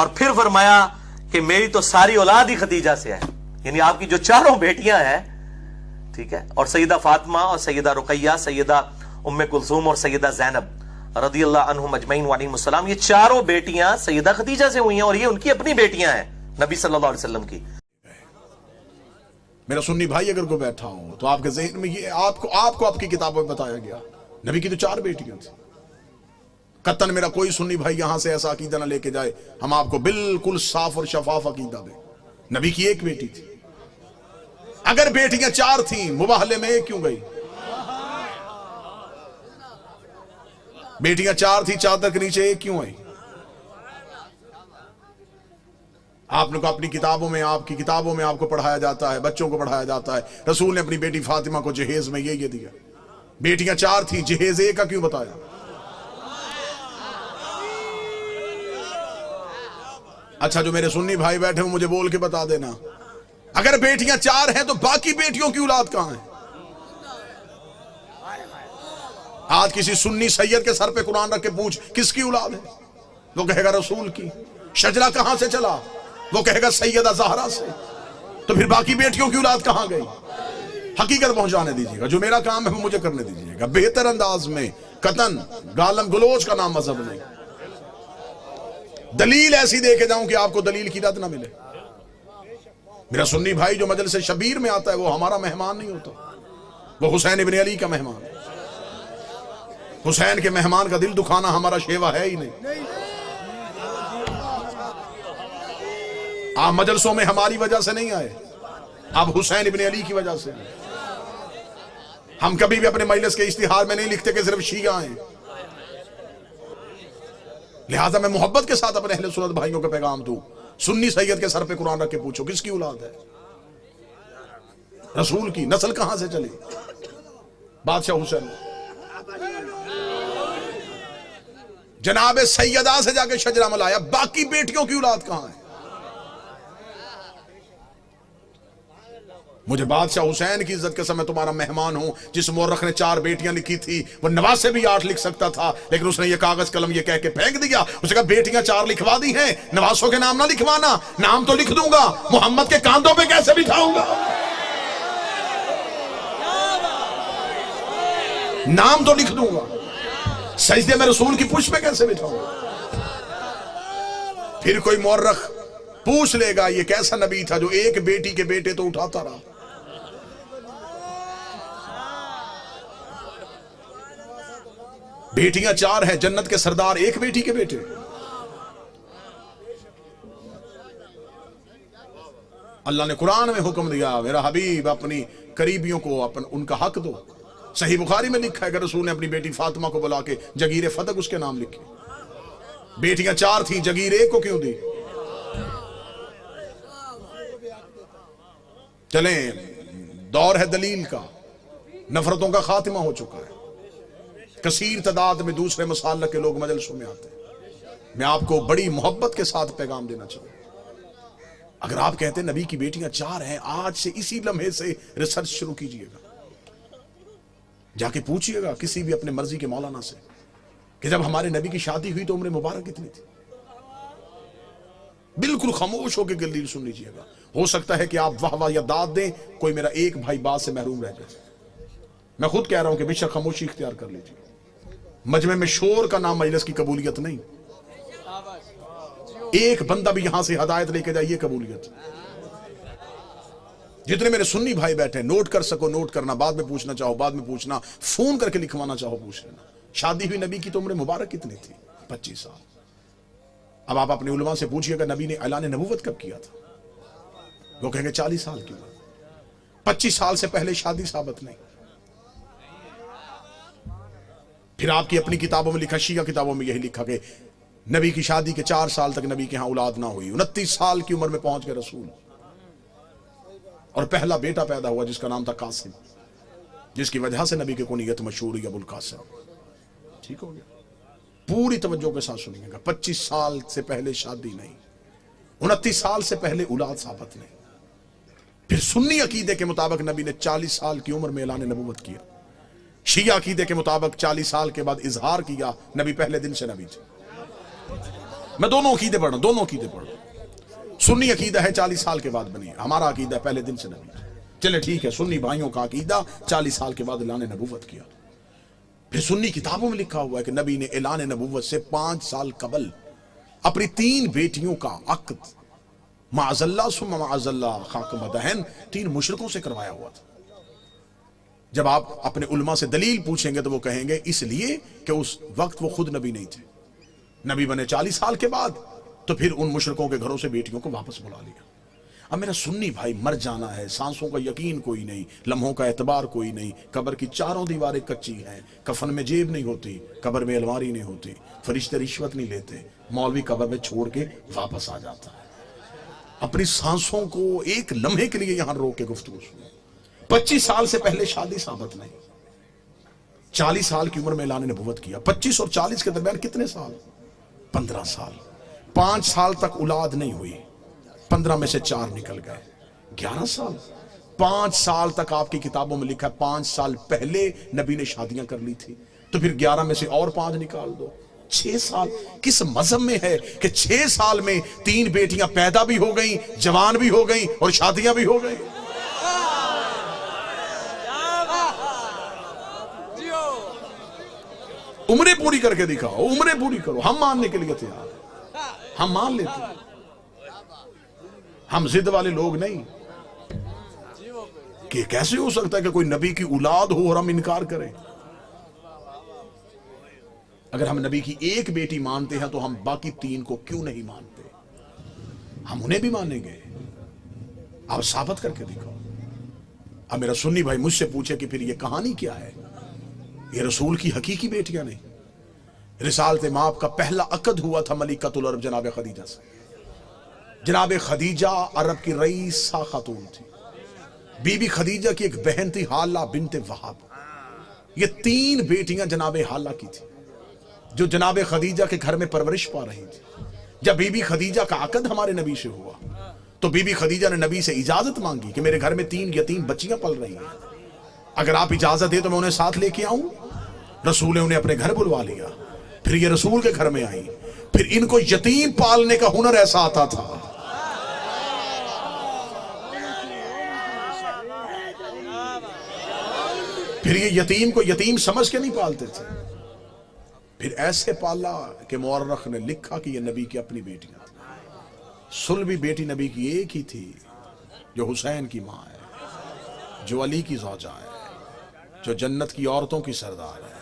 और फिर फरमाया कि मेरी तो सारी औलाद ही खदीजा से है, यानी आपकी जो चारों बेटियां हैं, ठीक है, और सैयदा फातिमा और सैयदा रुकैया, सैयदा उम्मे कुलसूम और सैयदा ज़ैनब रदियल्लाहु अन्हुम अजमईन व अलैहिमुस्सलाम, ये चारों बेटियां सैयदा खदीजा से हुई हैं और ये उनकी अपनी बेटियां हैं नबी सल्लल्लाहु अलैहि वसल्लम की। मेरा सुन्नी भाई अगर कोई बैठा हो तो आपके ज़हन में ये आपको आपकी किताबों में बताया गया, नबी की तो 4 बेटियां थी। कतन मेरा कोई सुन्नी भाई यहां से ऐसा अकीदा ना लेके जाए, हम आपको बिल्कुल साफ और शफाफ अकीदा दें। नबी की 1 बेटी थी। अगर बेटियां 4 थी, मुबाहले में 1 क्यों गई? बेटियां 4 थी, चादर के नीचे 1 क्यों आई? आपने को अपनी किताबों में, आपकी किताबों में आपको पढ़ाया जाता है, बच्चों को पढ़ाया जाता है, रसूल ने अपनी बेटी फातिमा को जहेज में ये दिया। बेटियां 4 थी, जहेज 1 का क्यों बताया? अच्छा, जो मेरे सुन्नी भाई बैठे हो मुझे बोल के बता देना, अगर बेटियां 4 हैं तो बाकी बेटियों की औलाद कहां है? आज किसी सुन्नी सैयद के सर पे कुरान रख के पूछ किसकी औलाद है, वो कहेगा रसूल की। शजरा कहां से चला, वो कहेगा सैयदा ज़हरा से। तो फिर बाकी बेटियों की औलाद कहां गई? हकीकत पहुंचाने दीजिएगा, जो मेरा काम है वो मुझे करने दीजिएगा, बेहतर अंदाज में। कतन गालम गलोच का नाम मजहब नहीं। दलील ऐसी दे के जाऊं कि आपको दलील की रद ना मिले। मेरा सुन्नी भाई जो मजलिस शबीर में आता है वो हमारा मेहमान नहीं होता, वो हुसैन इब्न अली का मेहमान है। हुसैन के मेहमान का दिल दुखाना हमारा शेवा है ही नहीं। आप मजलसों में हमारी वजह से नहीं आए, आप हुसैन इब्न अली की वजह से। हम कभी भी अपने मजलिस के इश्तिहार में नहीं लिखते कि सिर्फ शिया हैं। लिहाजा मैं मोहब्बत के साथ अपने अहले सुन्नत भाइयों को पैगाम दूं, सुन्नी सैयद के सर पे कुरान रख के पूछो किसकी औलाद है? रसूल की। नस्ल कहां से चली? बादशाह हुसैन। जनाब सैयदा से जाके शजरा मलाया, बाकी बेटियों की औलाद कहां है? मुझे बादशाह हुसैन की इज्जत के समय तुम्हारा मेहमान हूं। जिस मुअर्रिख ने 4 बेटियां लिखी थी वो नवासे भी 8 लिख सकता था, लेकिन उसने ये कागज कलम ये कह के फेंक दिया। उसने कहा बेटियां 4 लिखवा दी हैं, नवासों के नाम ना लिखवाना। नाम तो लिख दूंगा, मोहम्मद के कांधों पे कैसे बिठाऊंगा? नाम तो लिख दूंगा, सजदे में रसूल की पुष्प पे कैसे बिठाऊंगा? फिर कोई मुअर्रिख पूछ लेगा ये कैसा नबी था जो 1 बेटी के बेटे तो उठाता रहा। बेटियां 4 हैं, जन्नत के सरदार 1 बेटी के बेटे। अल्लाह ने कुरान में हुक्म दिया, मेरा हबीब अपनी करीबियों को उनका हक दो। सही बुखारी में लिखा है कि रसूल ने अपनी बेटी फातिमा को बुला के जगीर फतक उसके नाम लिखे। बेटियां 4 थी, जगीर 1 को क्यों दी? चलें, दौर है दलील का, नफरतों का खात्मा हो चुका है। कसीर तादाद में दूसरे मसाल के लोग मजलिसों में आते हैं। मैं आपको बड़ी मोहब्बत के साथ पैगाम देना चाहूंगा, अगर आप कहते हैं नबी की बेटियां 4 हैं, आज से इसी लम्हे से रिसर्च शुरू कीजिएगा। जाके पूछिएगा किसी भी अपने मर्जी के मौलाना से कि जब हमारे नबी की शादी हुई तो उम्र मुबारक कितनी थी। बिल्कुल खामोश होकर दलील सुन लीजिएगा। हो सकता है कि आप वाह वाह या दाद दें, कोई मेरा एक भाई बात से महरूम रह जाए। मैं खुद कह रहा हूं कि बेशक खामोशी इख्तियार कर लीजिए। मजमे में शोर का नाम मजलिस की कबूलियत नहीं। एक बंदा भी यहां से हिदायत लेके जाइए, कबूलियत। जितने मेरे सुन्नी भाई बैठे, नोट कर सको नोट करना, बाद में पूछना चाहो बाद में पूछना, फोन करके लिखवाना चाहो पूछ लेना। शादी हुई नबी की तो उम्र मुबारक कितनी थी? 25 साल। अब आप अपने उलमा से पूछिएगा नबी ने ऐलान नबूवत कब किया था? वो कहेंगे 40 साल की उम्र। 25 साल से पहले शादी साबित नहीं। फिर आपकी अपनी किताबों में लिखा, शिया किताबों में यही लिखा कि नबी की शादी के 4 साल तक नबी के यहां औलाद ना हुई। 29 साल की उम्र में पहुंच गए रसूल, और पहला बेटा पैदा हुआ जिसका नाम था कासिम, जिसकी वजह से नबी की कुनियत मशहूर हुई अबुल कासिम। ठीक हो गया? पूरी तवज्जो के साथ सुनिएगा। 25 साल से पहले शादी नहीं, 29 साल से पहले औलाद साबित नहीं। फिर सुन्नी अकीदे के मुताबिक नबी ने 40 साल की उम्र में ऐलान नबूवत किया। शिया अकीदे के मुताबिक 40 साल के बाद इजहार किया। नबी पहले दिन से नबी थे। मैं दोनों अकीदे पढ़ रहा हूं, दोनों अकीदे पढ़ रहा हूं। सुन्नी अकीदा है 40 साल के बाद बनी, हमारा अकीदा है पहले दिन से नबी। चले ठीक है, सुन्नी भाइयों का अकीदा 40 साल के बाद ऐलान नबूवत किया। फिर सुन्नी किताबों में लिखा हुआ है कि नबी ने ऐलान नबूवत से 5 साल कबल अपनी 3 बेटियों का अक्द माअज़ल्लाह सुम्मा माअज़ल्लाह खाक मदहन 3 मुशरिकों से करवाया हुआ था। जब आप अपने उलमा से दलील पूछेंगे तो वो कहेंगे इसलिए कि उस वक्त वो खुद नबी नहीं थे, नबी बने 40 साल के बाद, तो फिर उन मुशरिकों के घरों से बेटियों को वापस बुला लिया। अब मेरा सुन्नी भाई, मर जाना है, सांसों का यकीन कोई नहीं, लम्हों का एतबार कोई नहीं, कब्र की चारों दीवारें कच्ची हैं, कफन में जेब नहीं होती, कब्र में अलमारी नहीं होती, फरिश्ते रिश्वत नहीं लेते, मौलवी कब्र में छोड़ के वापस आ जाता है। अपनी सांसों को एक लम्हे के लिए यहां रोक के गुफ्तगू सुनो। 25 साल से पहले शादी साबित नहीं, 40 साल की उम्र में ऐलान नबूवत किया। 25 और 40 के दरमियान कितने साल? 15 साल। 5 साल तक औलाद नहीं हुई, 15 में से 4 निकल गए, 11 साल। 5 साल तक आपकी किताबों में लिखा है 5 साल पहले नबी ने शादियां कर ली थी, तो फिर 11 में से और 5 निकाल दो, 6 साल। किस मजहब में है कि 6 साल में 3 बेटियां पैदा भी हो गई, जवान भी हो गई और शादियां भी हो गई? उम्रें पूरी करके दिखाओ, उम्रें पूरी करो, हम मानने के लिए तैयार हैं, हम मान लेते हैं, हम जिद वाले लोग नहीं कि कैसे हो सकता है कि कोई नबी की औलाद हो और हम इनकार करें। अगर हम नबी की एक बेटी मानते हैं तो हम बाकी 3 को क्यों नहीं मानते? हम उन्हें भी मानेंगे, आप साबित करके दिखाओ। अब मेरा सुन्नी भाई मुझसे पूछे कि फिर ये कहानी क्या है, ये रसूल की हकीकी बेटियां नहीं। रिसालत माप का पहला अकद हुआ था मलिकतुल अरब जनाब खदीजा से। जनाब खदीजा अरब की रईसा खातून थी, बीबी खदीजा की एक बहन थी हाला बिनते वहाब। ये 3 बेटियां जनाब हाला की थी जो जनाब खदीजा के घर में परवरिश पा रही थी। जब बीबी खदीजा का अकद हमारे नबी से हुआ तो बीबी खदीजा ने नबी से इजाजत मांगी कि मेरे घर में 3 यतीम बच्चियां पल रही हैं, अगर आप इजाजत दे तो मैं उन्हें साथ लेके आऊं। रसूल ने उन्हें अपने घर बुलवा लिया, फिर ये रसूल के घर में आई। फिर इनको यतीम पालने का हुनर ऐसा आता था, फिर ये यतीम को यतीम समझ के नहीं पालते थे, फिर ऐसे पाला कि मुअर्रख ने लिखा कि ये नबी की अपनी बेटियां थी। सुलभी बेटी नबी की एक ही थी जो हुसैन की मां है, जो अली की ज़ौजा है, जो जन्नत की औरतों की सरदार है।